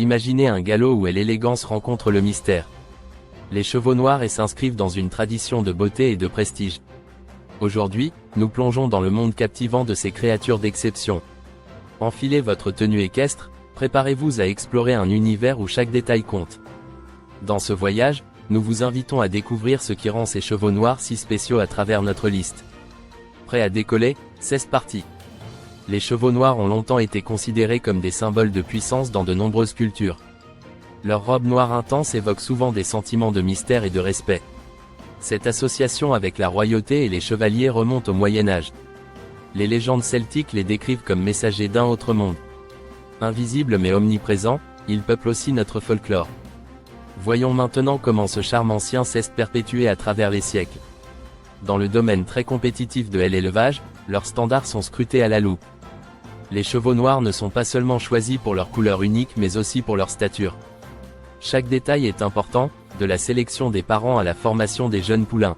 Imaginez un galop où l'élégance rencontre le mystère. Les chevaux noirs s'inscrivent dans une tradition de beauté et de prestige. Aujourd'hui, nous plongeons dans le monde captivant de ces créatures d'exception. Enfilez votre tenue équestre, préparez-vous à explorer un univers où chaque détail compte. Dans ce voyage, nous vous invitons à découvrir ce qui rend ces chevaux noirs si spéciaux à travers notre liste. Prêt à décoller? C'est parti. Les chevaux noirs ont longtemps été considérés comme des symboles de puissance dans de nombreuses cultures. Leur robe noire intense évoque souvent des sentiments de mystère et de respect. Cette association avec la royauté et les chevaliers remonte au Moyen Âge. Les légendes celtiques les décrivent comme messagers d'un autre monde. Invisibles mais omniprésents, ils peuplent aussi notre folklore. Voyons maintenant comment ce charme ancien s'est perpétué à travers les siècles. Dans le domaine très compétitif de l'élevage, leurs standards sont scrutés à la loupe. Les chevaux noirs ne sont pas seulement choisis pour leur couleur unique mais aussi pour leur stature. Chaque détail est important, de la sélection des parents à la formation des jeunes poulains.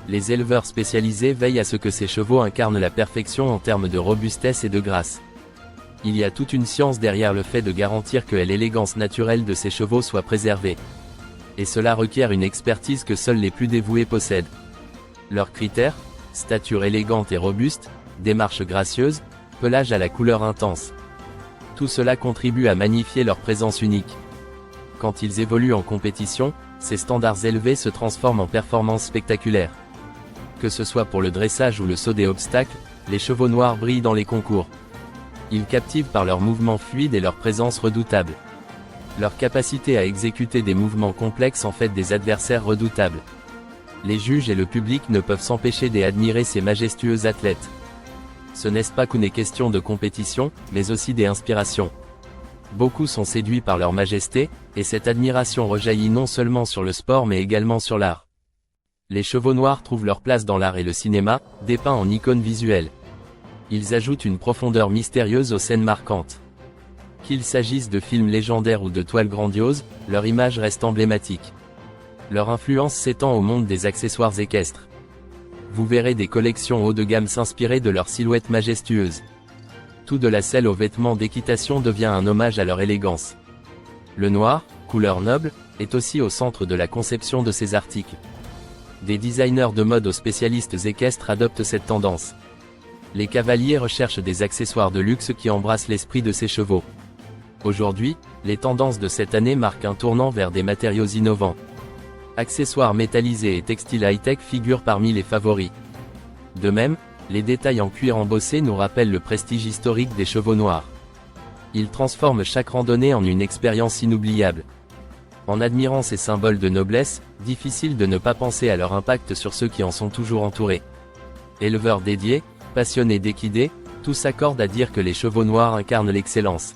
Les éleveurs spécialisés veillent à ce que ces chevaux incarnent la perfection en termes de robustesse et de grâce. Il y a toute une science derrière le fait de garantir que l'élégance naturelle de ces chevaux soit préservée. Et cela requiert une expertise que seuls les plus dévoués possèdent. Leurs critères: stature élégante et robuste, démarche gracieuse, pelage à la couleur intense. Tout cela contribue à magnifier leur présence unique. Quand ils évoluent en compétition, ces standards élevés se transforment en performances spectaculaires. Que ce soit pour le dressage ou le saut des obstacles, les chevaux noirs brillent dans les concours. Ils captivent par leurs mouvements fluides et leur présence redoutable. Leur capacité à exécuter des mouvements complexes en fait des adversaires redoutables. Les juges et le public ne peuvent s'empêcher d'admirer ces majestueux athlètes. Ce n'est pas qu'une question de compétition, mais aussi d'inspiration. Beaucoup sont séduits par leur majesté, et cette admiration rejaillit non seulement sur le sport mais également sur l'art. Les chevaux noirs trouvent leur place dans l'art et le cinéma, dépeints en icônes visuelles. Ils ajoutent une profondeur mystérieuse aux scènes marquantes. Qu'il s'agisse de films légendaires ou de toiles grandioses, leur image reste emblématique. Leur influence s'étend au monde des accessoires équestres. Vous verrez des collections haut de gamme s'inspirer de leur silhouette majestueuse. Tout de la selle aux vêtements d'équitation devient un hommage à leur élégance. Le noir, couleur noble, est aussi au centre de la conception de ces articles. Des designers de mode aux spécialistes équestres adoptent cette tendance. Les cavaliers recherchent des accessoires de luxe qui embrassent l'esprit de ces chevaux. Aujourd'hui, les tendances de cette année marquent un tournant vers des matériaux innovants. Accessoires métallisés et textiles high-tech figurent parmi les favoris. De même, les détails en cuir embossé nous rappellent le prestige historique des chevaux noirs. Ils transforment chaque randonnée en une expérience inoubliable. En admirant ces symboles de noblesse, difficile de ne pas penser à leur impact sur ceux qui en sont toujours entourés. Éleveurs dédiés, passionnés d'équidés, tous s'accordent à dire que les chevaux noirs incarnent l'excellence.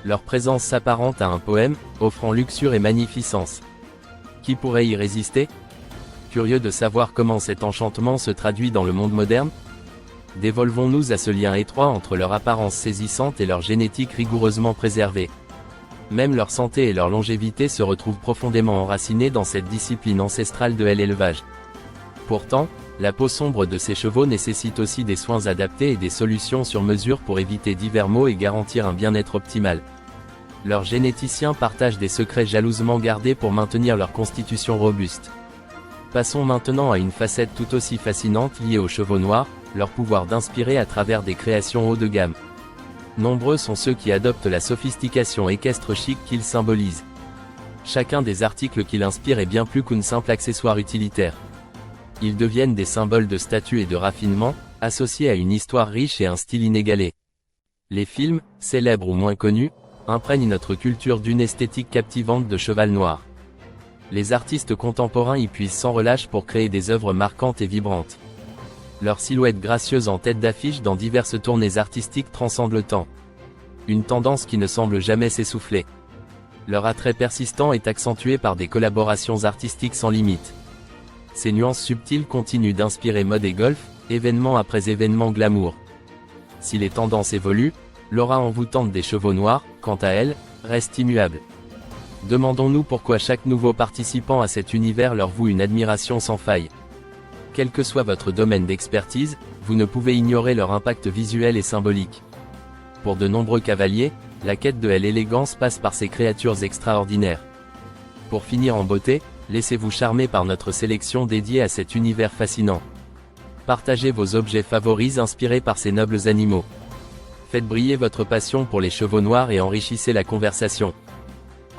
Leur présence s'apparente à un poème, offrant luxure et magnificence. Qui pourrait y résister? Curieux de savoir comment cet enchantement se traduit dans le monde moderne? Dévolvons-nous à ce lien étroit entre leur apparence saisissante et leur génétique rigoureusement préservée. Même leur santé et leur longévité se retrouvent profondément enracinées dans cette discipline ancestrale de l'élevage. Pourtant, la peau sombre de ces chevaux nécessite aussi des soins adaptés et des solutions sur mesure pour éviter divers maux et garantir un bien-être optimal. Leurs généticiens partagent des secrets jalousement gardés pour maintenir leur constitution robuste. Passons maintenant à une facette tout aussi fascinante liée aux chevaux noirs, leur pouvoir d'inspirer à travers des créations haut de gamme. Nombreux sont ceux qui adoptent la sophistication équestre chic qu'ils symbolisent. Chacun des articles qui l'inspirent est bien plus qu'un simple accessoire utilitaire. Ils deviennent des symboles de statut et de raffinement, associés à une histoire riche et un style inégalé. Les films, célèbres ou moins connus, imprègnent notre culture d'une esthétique captivante de cheval noir. Les artistes contemporains y puisent sans relâche pour créer des œuvres marquantes et vibrantes. Leur silhouette gracieuse en tête d'affiche dans diverses tournées artistiques transcende le temps. Une tendance qui ne semble jamais s'essouffler. Leur attrait persistant est accentué par des collaborations artistiques sans limite. Ces nuances subtiles continuent d'inspirer mode et golf, événement après événement glamour. Si les tendances évoluent, l'aura envoûtante des chevaux noirs, quant à elle, reste immuable. Demandons-nous pourquoi chaque nouveau participant à cet univers leur voue une admiration sans faille. Quel que soit votre domaine d'expertise, vous ne pouvez ignorer leur impact visuel et symbolique. Pour de nombreux cavaliers, La quête de l'élégance passe par ces créatures extraordinaires. Pour finir en beauté, laissez-vous charmer par notre sélection dédiée à cet univers fascinant. Partagez vos objets favoris inspirés par ces nobles animaux. Faites briller votre passion pour les chevaux noirs et enrichissez la conversation.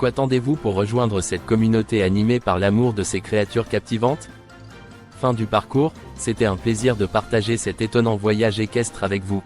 Qu'attendez-vous pour rejoindre cette communauté animée par l'amour de ces créatures captivantes? Fin du parcours, c'était un plaisir de partager cet étonnant voyage équestre avec vous.